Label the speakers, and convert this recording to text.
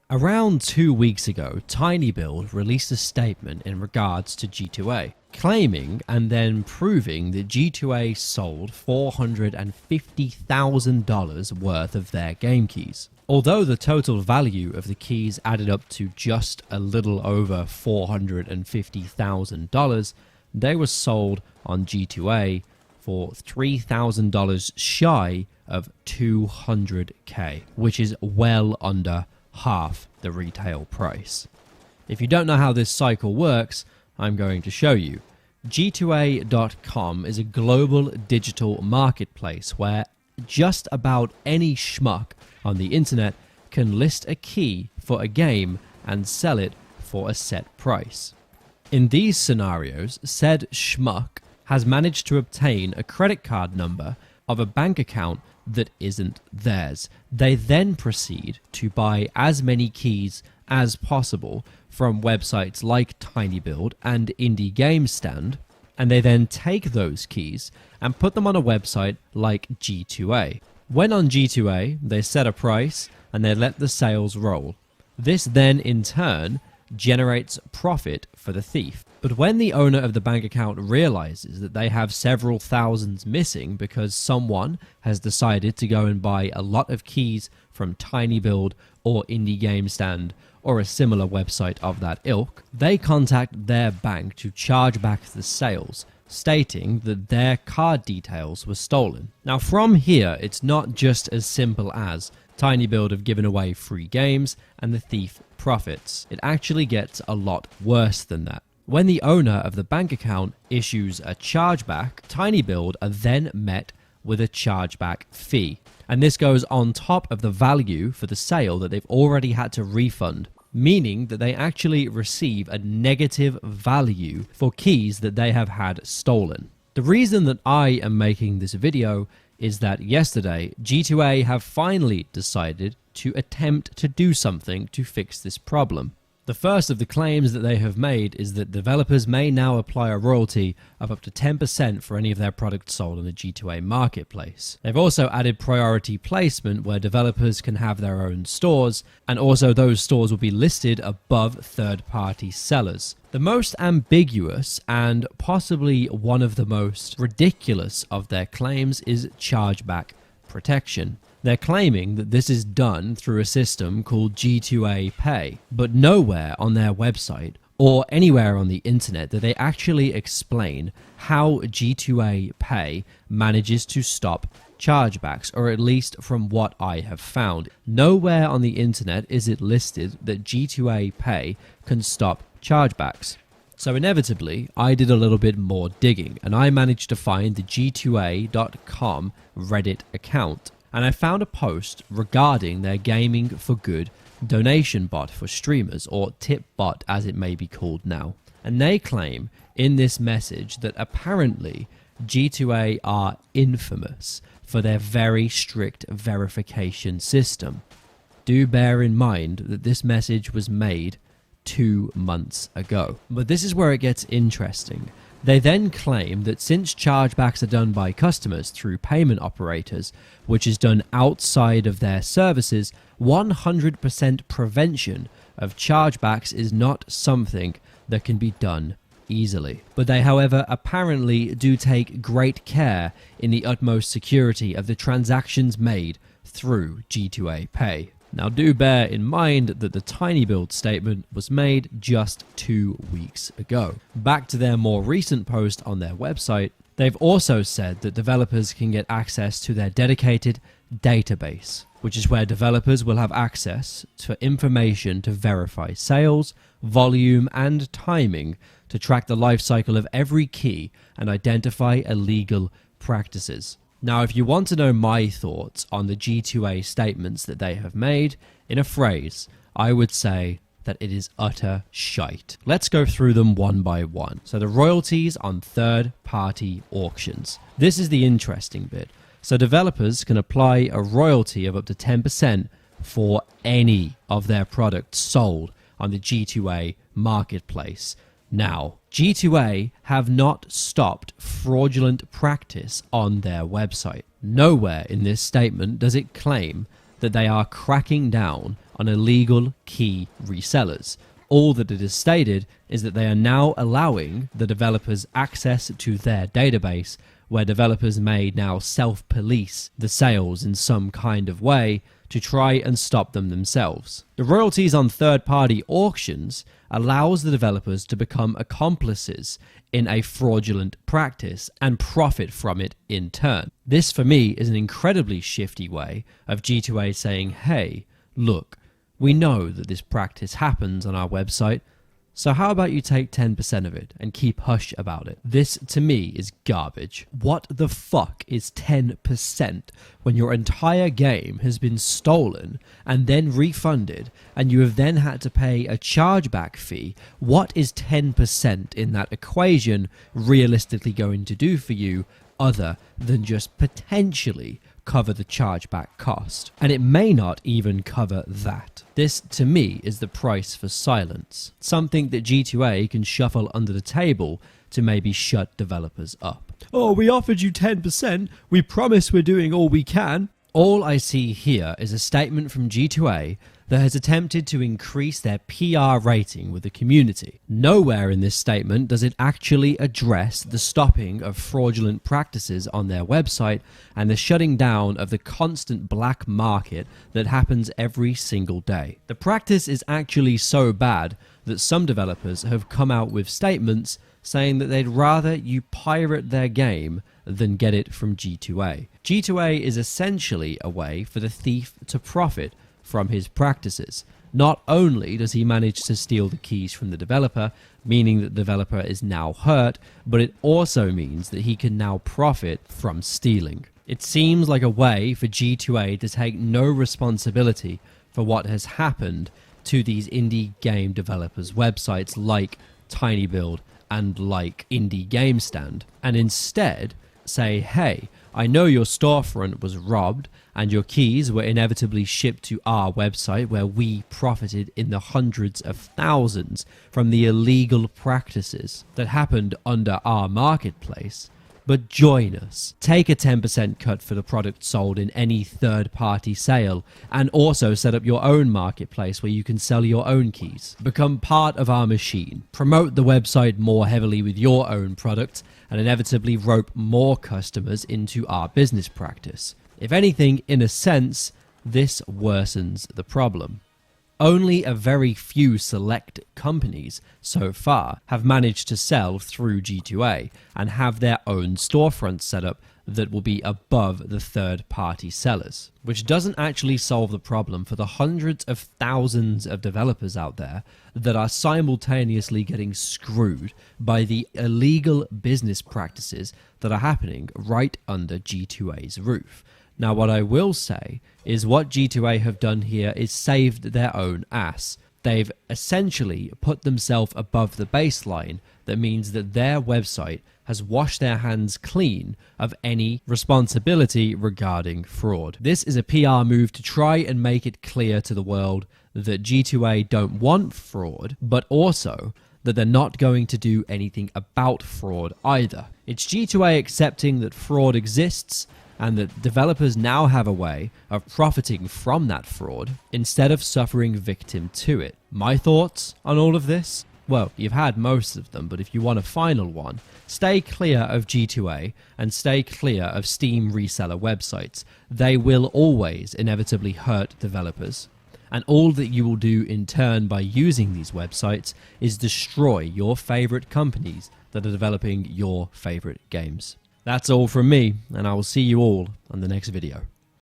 Speaker 1: Around 2 weeks ago, TinyBuild released a statement in regards to G2A, claiming and then proving that G2A sold $450,000 worth of their game keys. Although the total value of the keys added up to just a little over $450,000, they were sold on G2A for $3,000 shy of $200K, which is well under half the retail price. If you don't know how this cycle works, I'm going to show you. G2A.com is a global digital marketplace where just about any schmuck on the internet can list a key for a game and sell it for a set price. In these scenarios, said schmuck has managed to obtain a credit card number of a bank account that isn't theirs. They then proceed to buy as many keys as possible from websites like TinyBuild and Indie Game Stand, and they then take those keys and put them on a website like G2A. When on G2A, they set a price and they let the sales roll. This then in turn generates profit for the thief. But when the owner of the bank account realizes that they have several thousands missing because someone has decided to go and buy a lot of keys from TinyBuild or Indie Game Stand or a similar website of that ilk, they contact their bank to charge back the sales, stating that their card details were stolen. Now from here, it's not just as simple as TinyBuild have given away free games and the thief profits. It actually gets a lot worse than that. When the owner of the bank account issues a chargeback, TinyBuild are then met with a chargeback fee. And this goes on top of the value for the sale that they've already had to refund, meaning that they actually receive a negative value for keys that they have had stolen. The reason that I am making this video is that yesterday, G2A have finally decided to attempt to do something to fix this problem. The first of the claims that they have made is that developers may now apply a royalty of up to 10% for any of their products sold on the G2A marketplace. They've also added priority placement where developers can have their own stores, and also those stores will be listed above third-party sellers. The most ambiguous and possibly one of the most ridiculous of their claims is chargeback protection. They're claiming that this is done through a system called G2A Pay, but nowhere on their website or anywhere on the internet do they actually explain how G2A Pay manages to stop chargebacks, or at least from what I have found. Nowhere on the internet is it listed that G2A Pay can stop chargebacks. So inevitably, I did a little bit more digging and I managed to find the G2A.com Reddit account. And I found a post regarding their Gaming for Good donation bot for streamers, or tip bot as it may be called now. And they claim in this message that apparently G2A are infamous for their very strict verification system. Do bear in mind that this message was made 2 months ago. But this is where it gets interesting. They then claim that since chargebacks are done by customers through payment operators, which is done outside of their services, 100% prevention of chargebacks is not something that can be done easily. But they, however, apparently do take great care in the utmost security of the transactions made through G2A Pay. Now do bear in mind that the TinyBuild statement was made just 2 weeks ago. Back to their more recent post on their website, they've also said that developers can get access to their dedicated database, which is where developers will have access to information to verify sales, volume, and timing to track the life cycle of every key and identify illegal practices. Now, if you want to know my thoughts on the G2A statements that they have made, in a phrase, I would say that it is utter shite. Let's go through them one by one. So the royalties on third-party auctions. This is the interesting bit. So developers can apply a royalty of up to 10% for any of their products sold on the G2A marketplace. Now, G2A have not stopped fraudulent practice on their website. Nowhere in this statement does it claim that they are cracking down on illegal key resellers. All that it is stated is that they are now allowing the developers access to their database, where developers may now self-police the sales in some kind of way to try and stop them themselves. The royalties on third-party auctions allows the developers to become accomplices in a fraudulent practice and profit from it in turn. This, for me, is an incredibly shifty way of G2A saying, hey, look, we know that this practice happens on our website, so how about you take 10% of it and keep hush about it? This, to me, is garbage. What the fuck is 10% when your entire game has been stolen and then refunded, and you have then had to pay a chargeback fee? What is 10% in that equation realistically going to do for you other than just potentially cover the chargeback cost? And it may not even cover that. This, to me, is the price for silence. Something that G2A can shuffle under the table to maybe shut developers up. Oh, we offered you 10%. We promise we're doing all we can. All I see here is a statement from G2A that has attempted to increase their PR rating with the community. Nowhere in this statement does it actually address the stopping of fraudulent practices on their website and the shutting down of the constant black market that happens every single day. The practice is actually so bad that some developers have come out with statements saying that they'd rather you pirate their game than get it from G2A. G2A is essentially a way for the thief to profit from his practices. Not only does he manage to steal the keys from the developer, meaning that the developer is now hurt, but it also means that he can now profit from stealing. It seems like a way for G2A to take no responsibility for what has happened to these indie game developers' websites like TinyBuild and like Indie Game Stand, and instead say, hey, I know your storefront was robbed and your keys were inevitably shipped to our website where we profited in the hundreds of thousands from the illegal practices that happened under our marketplace. But join us. Take a 10% cut for the product sold in any third-party sale, and also set up your own marketplace where you can sell your own keys. Become part of our machine. Promote the website more heavily with your own product, and inevitably rope more customers into our business practice. If anything, in a sense, this worsens the problem. Only a very few select companies so far have managed to sell through G2A and have their own storefront set up that will be above the third-party sellers, which doesn't actually solve the problem for the hundreds of thousands of developers out there that are simultaneously getting screwed by the illegal business practices that are happening right under G2A's roof. Now, what I will say is what G2A have done here is saved their own ass. They've essentially put themselves above the baseline. That means that their website has washed their hands clean of any responsibility regarding fraud. This is a PR move to try and make it clear to the world that G2A don't want fraud, but also that they're not going to do anything about fraud either. It's G2A accepting that fraud exists and that developers now have a way of profiting from that fraud instead of suffering victim to it. My thoughts on all of this? Well, you've had most of them, but if you want a final one, stay clear of G2A and stay clear of Steam reseller websites. They will always inevitably hurt developers, and all that you will do in turn by using these websites is destroy your favorite companies that are developing your favorite games. That's all from me, and I will see you all on the next video.